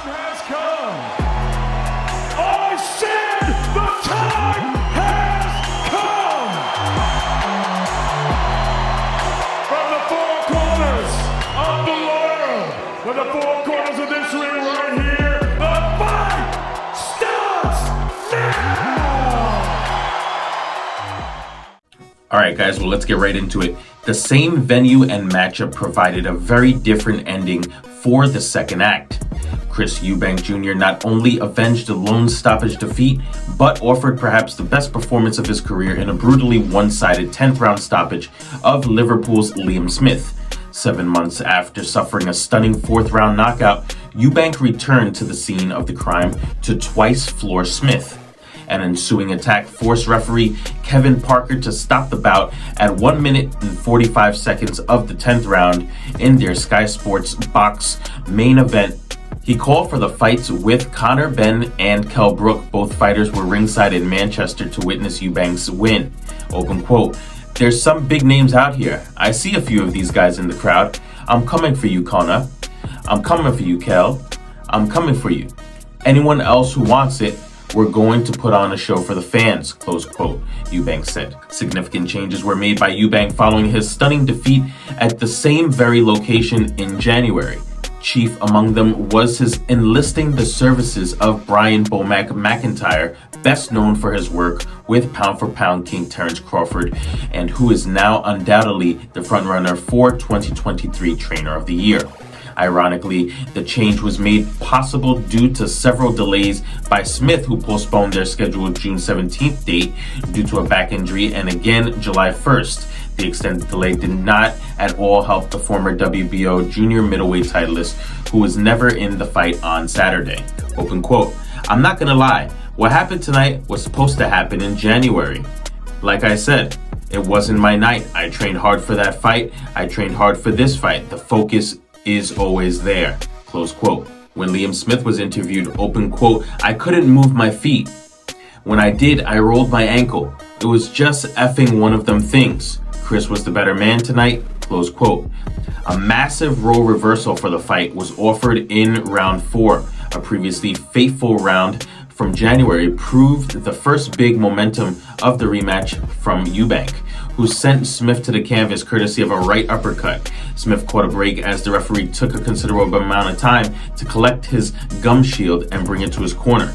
has come. I said the time has come. From the four corners of the world, from the four corners of this ring right here, the fight starts now. All right, guys, well, let's get right into it. The same venue and matchup provided a very different ending for the second act. Chris Eubank Jr. not only avenged a lone stoppage defeat, but offered perhaps the best performance of his career in a brutally one-sided 10th round stoppage of Liverpool's Liam Smith. 7 months after suffering a stunning 4th round knockout, Eubank returned to the scene of the crime to twice floor Smith. An ensuing attack forced referee Kevin Parker to stop the bout at 1 minute and 45 seconds of the 10th round in their Sky Sports Box main event. He called for the fights with Conor Benn and Kell Brook. Both fighters were ringside in Manchester to witness Eubank's win. Open quote, "There's some big names out here. I see a few of these guys in the crowd. I'm coming for you, Conor. I'm coming for you, Kell. I'm coming for you. Anyone else who wants it, we're going to put on a show for the fans," close quote, Eubank said. Significant changes were made by Eubank following his stunning defeat at the same very location in January. Chief among them was his enlisting the services of Brian Bomac McIntyre, best known for his work with pound-for-pound King Terence Crawford, and who is now undoubtedly the frontrunner for 2023 Trainer of the Year. Ironically, the change was made possible due to several delays by Smith, who postponed their scheduled June 17th date due to a back injury, and again July 1st. The extended delay did not at all help the former WBO junior middleweight titleist, who was never in the fight on Saturday. Open quote, "I'm not gonna lie, what happened tonight was supposed to happen in January. Like I said, it wasn't my night. I trained hard for that fight. I trained hard for this fight. The focus is always there," close quote. When Liam Smith was interviewed, open quote, "I couldn't move my feet. When I did, I rolled my ankle. It was just effing one of them things. Chris was the better man tonight," close quote. A massive role reversal for the fight was offered in round 4. A previously fateful round from January proved the first big momentum of the rematch from Eubank, who sent Smith to the canvas courtesy of a right uppercut. Smith caught a break as the referee took a considerable amount of time to collect his gum shield and bring it to his corner.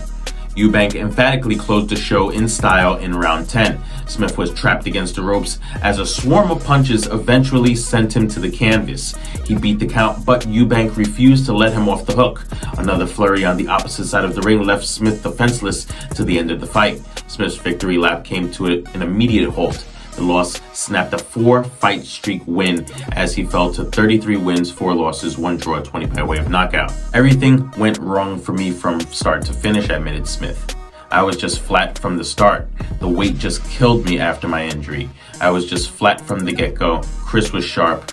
Eubank emphatically closed the show in style in round 10. Smith was trapped against the ropes as a swarm of punches eventually sent him to the canvas. He beat the count, but Eubank refused to let him off the hook. Another flurry on the opposite side of the ring left Smith defenseless to the end of the fight. Smith's victory lap came to an immediate halt. The loss snapped a 4-fight streak win as he fell to 33 wins, 4 losses, 1 draw, 20 by way of knockout. "Everything went wrong for me from start to finish," admitted Smith. "I was just flat from the start. The weight just killed me after my injury. I was just flat from the get-go. Chris was sharp.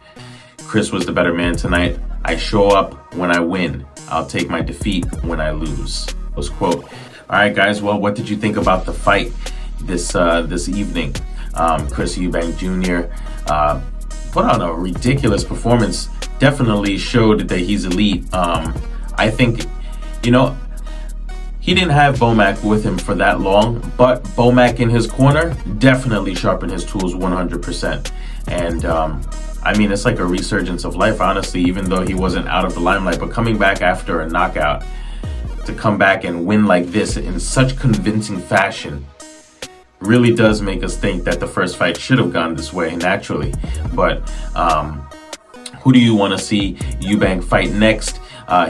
Chris was the better man tonight. I show up when I win. I'll take my defeat when I lose." Close quote. All right, guys. Well, what did you think about the fight this evening? Chris Eubank Jr. Put on a ridiculous performance. Definitely showed that he's elite. I think, he didn't have Bomac with him for that long, but Bomac in his corner definitely sharpened his tools 100%. And it's like a resurgence of life, honestly, even though he wasn't out of the limelight. But coming back after a knockout, to come back and win like this in such convincing fashion, really does make us think that the first fight should have gone this way naturally. But who do you want to see Eubank fight next?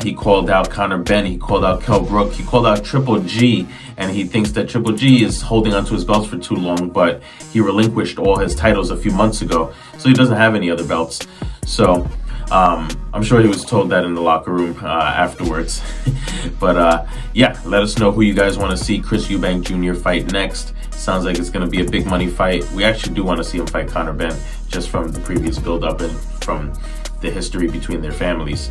He called out Conor Benn, he called out Kell Brook, he called out Triple G, and he thinks that Triple G is holding onto his belts for too long, but he relinquished all his titles a few months ago, so he doesn't have any other belts. So I'm sure he was told that in the locker room afterwards. But yeah, let us know who you guys want to see Chris Eubank Jr. fight next. Sounds like it's going to be a big money fight. We actually do want to see him fight Conor Benn, just from the previous build-up and from the history between their families.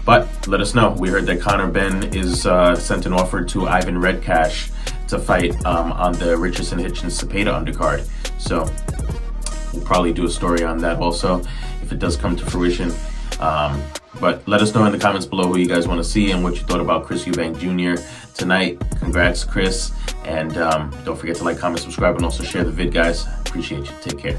But let us know. We heard that Conor Benn is sent an offer to Ivan Redcash to fight on the Richardson Hitchens Cepeda undercard. So we'll probably do a story on that also if it does come to fruition. But let us know in the comments below who you guys want to see and what you thought about Chris Eubank Jr. tonight. Congrats, Chris. And don't forget to like, comment, subscribe, and also share the vid, guys. Appreciate you. Take care.